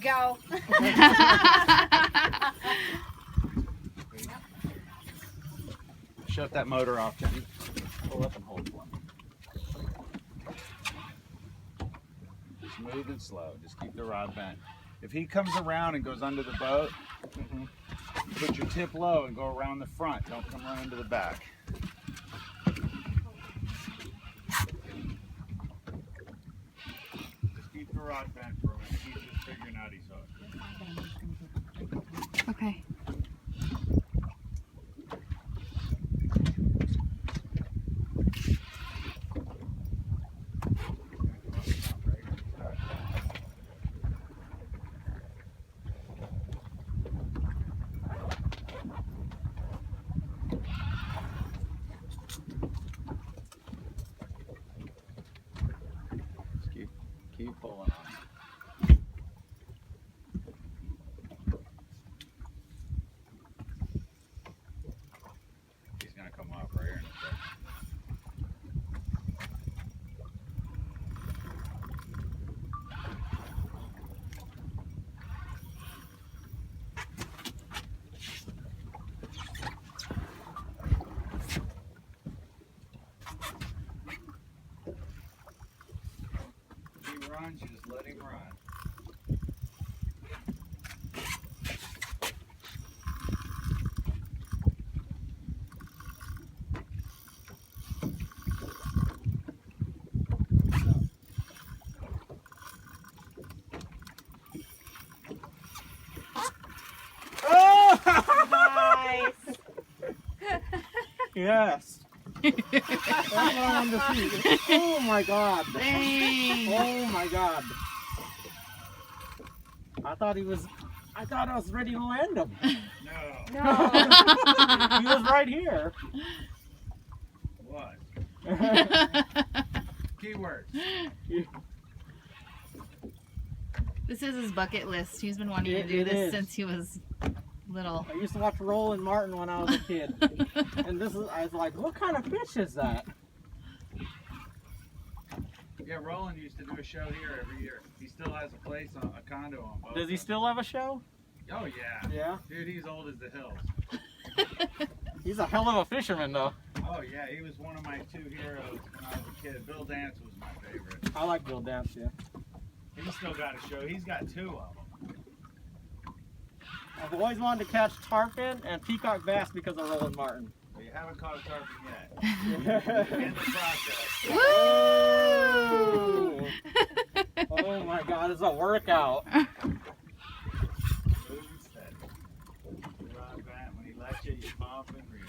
go. Shut that motor off, Jenny. Pull up and hold one. Smooth and slow. Just keep the rod bent. If he comes around and goes under the boat, put your tip low and go around the front. Don't come running to the back. Just keep the rod bent for a minute. He's just figuring out his hook. Okay. Keep pulling on. He's gonna come off right here in a second. If he runs, you just let him run. Nice. Yes. That's what I wanted to see. Oh my god. Dang. Oh my god. I thought I was ready to land him. No. No. He was right here. What? Keywords. This is his bucket list. He's been wanting to It do this is. since he was little. I used to watch Roland Martin when I was a kid. And I was like, what kind of fish is that? Yeah, Roland used to do a show here every year. He still has a place, a condo on Boca. Does he still have a show? Oh yeah. Yeah. Dude, he's old as the hills. He's a hell of a fisherman though. Oh yeah, he was one of my two heroes when I was a kid. Bill Dance was my favorite. I like Bill Dance, yeah. He's still got a show. He's got two of them. I've always wanted to catch tarpon and peacock bass because of Roland Martin. But you haven't caught a tarpon yet. In the process. Woo! Oh my god, it's a workout. Move and steady. Rod bent. When he lets you, you pump and reel.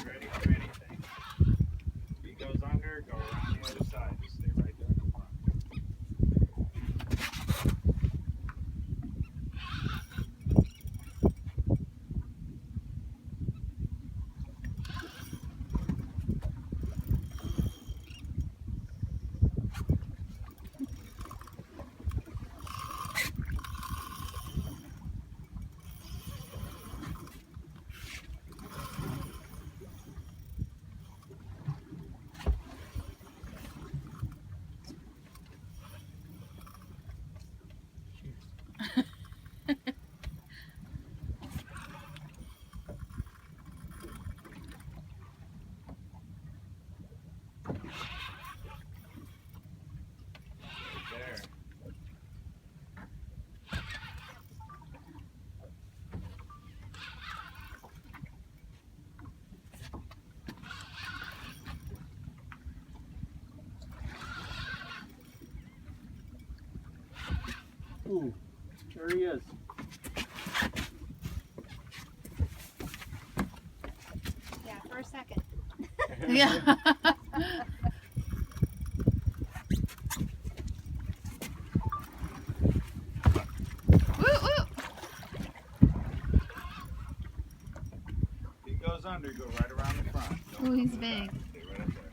Ready for anything. If he goes under, go around the other side. Just stay right there in the front. There. Ooh, there he is. Yeah. Woo, woo. If he goes under, go right around the front. Oh, he's big. Stay right up there.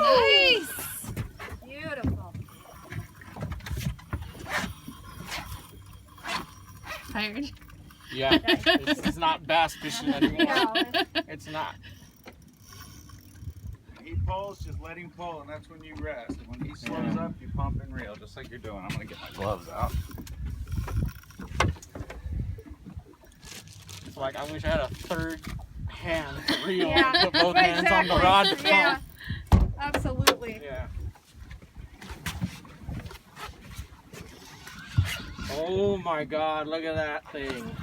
Nice. Beautiful. Tired. Yeah, it's not bass fishing anymore. No, It's not. When he pulls, just let him pull, and that's when you rest. And when he slows up, you pump and reel, just like you're doing. I'm gonna get my gloves out. It's like I wish I had a third hand to reel Yeah, and put both hands on the rod to pump. Yeah, absolutely. Yeah. Oh my God, look at that thing.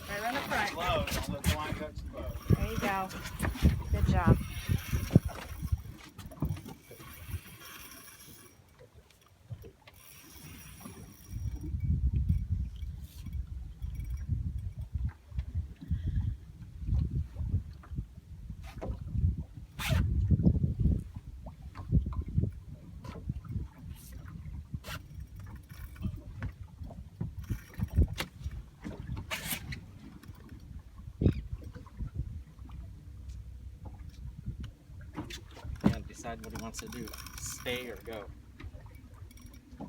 Right on the front. Slow, don't let the line touch the boat. There you go. Good job. And decide what he wants to do. Stay or go. There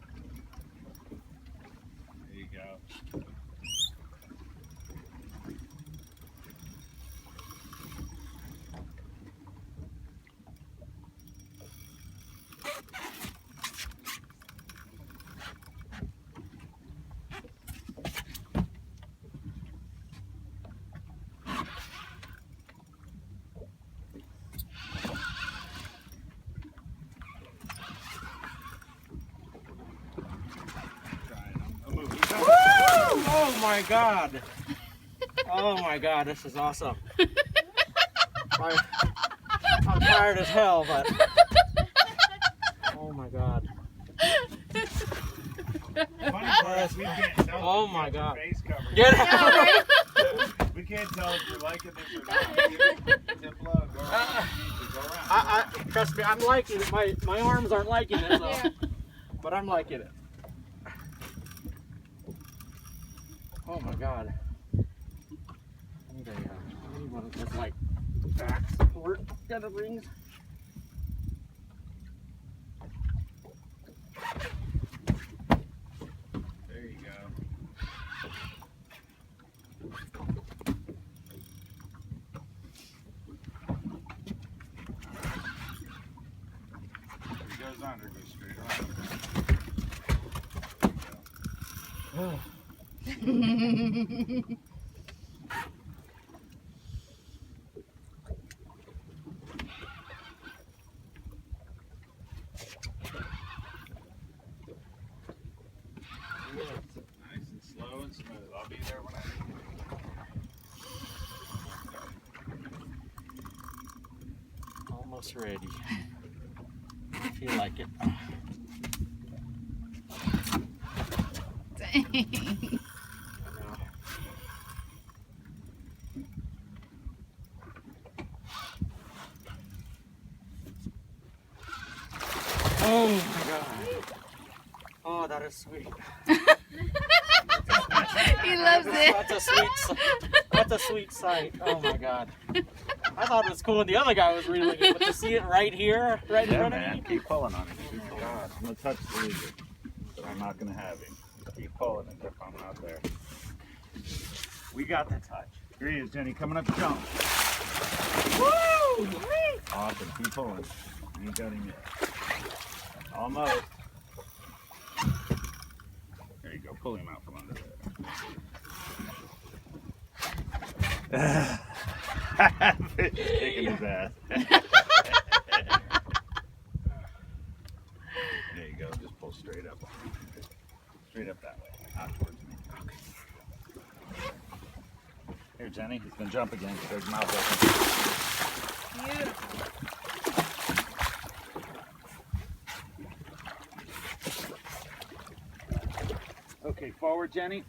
you go. Oh my God. Oh my God, this is awesome. I'm tired as hell, but oh my God. Funny for us, we can't tell. Oh if my you have God. your face covered. Get out! We can't tell if you're liking this or not. Tip low, go around. Go around. Trust me, I'm liking it. My arms aren't liking it, though. Yeah. But I'm liking it. Oh my God. I need one of those like back support kind of rings. There you go. If he goes under, go straight around. Nice and slow and smooth. I'll be there when I Almost ready. I feel like it. Dang. Oh my God. Oh, that is sweet. He loves it. That's a sweet sight. Oh my God. I thought it was cool when the other guy was reeling it, but to see it right here, right in Yeah, front man. of me. Keep pulling on it. Keep pulling on it. I'm going to touch the leader, but I'm not going to have him. Keep pulling it if I'm out there. We got the touch. Here he is, Jenny, coming up the jump. Woo! Awesome. Keep pulling. You ain't got him yet. Almost. There you go. Pull him out from under there. Fish is kicking his ass. There you go. Just pull straight up. Straight up that way. Not towards me. Okay. Here, Jenny. He's going to jump again. There's his mouth open. Beautiful. Okay, forward, Jenny.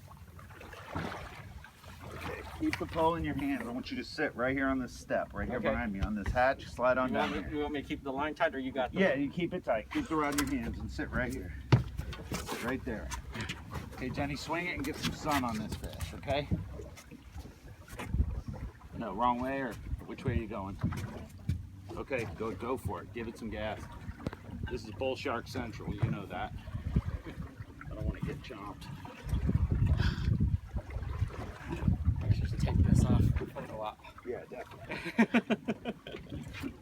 Okay. Keep the pole in your hands. I want you to sit right here on this step, right here Okay. behind me on this hatch. Slide on You down want, me, here. you want me to keep the line tight, or you got the... Yeah, you keep it tight. Keep the rod in your hands and sit right here. Sit right there. Okay, Jenny, swing it and get some sun on this fish, okay? No, wrong way, or which way are you going? Okay, go for it. Give it some gas. This is Bull Shark Central, you know that. I don't want to get chomped. I should just take this off. Put a lot. Yeah, definitely.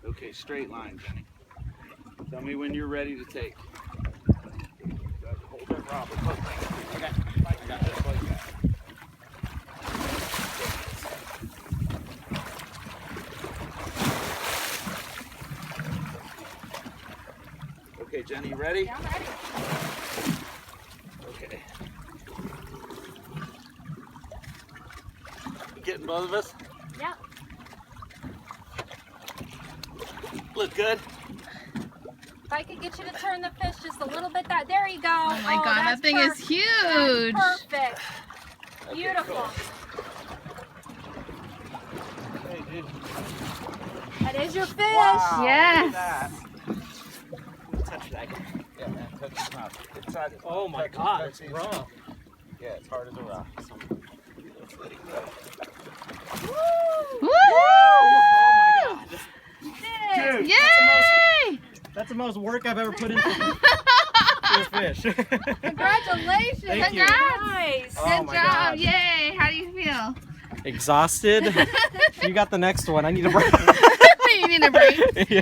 Okay, straight line, Jenny. Tell me when you're ready to take. Hold that rod. Okay. I got this like that. Okay, Jenny, you ready? Yeah, I'm ready. Okay. You getting both of us? Yeah. Look good? If I could get you to turn the fish just a little bit, there you go. Oh my god, that that's thing is perfect. huge. That's perfect. Okay, Beautiful. cool. Hey, dude. That is your fish. Wow, Yes. look at that. Touch that. Yeah, man, touch his mouth. Inside his Oh my touch his- god, touch it's his- raw. Yeah, it's hard as a rock. Let's let it go. Woo! Oh my god. Dude, Yay! That's the most work I've ever put into a fish. Congratulations. Thank you. Congrats. Nice. Oh Good my job. God. Yay. How do you feel? Exhausted. You got the next one. I need a break. You need a break. Yeah.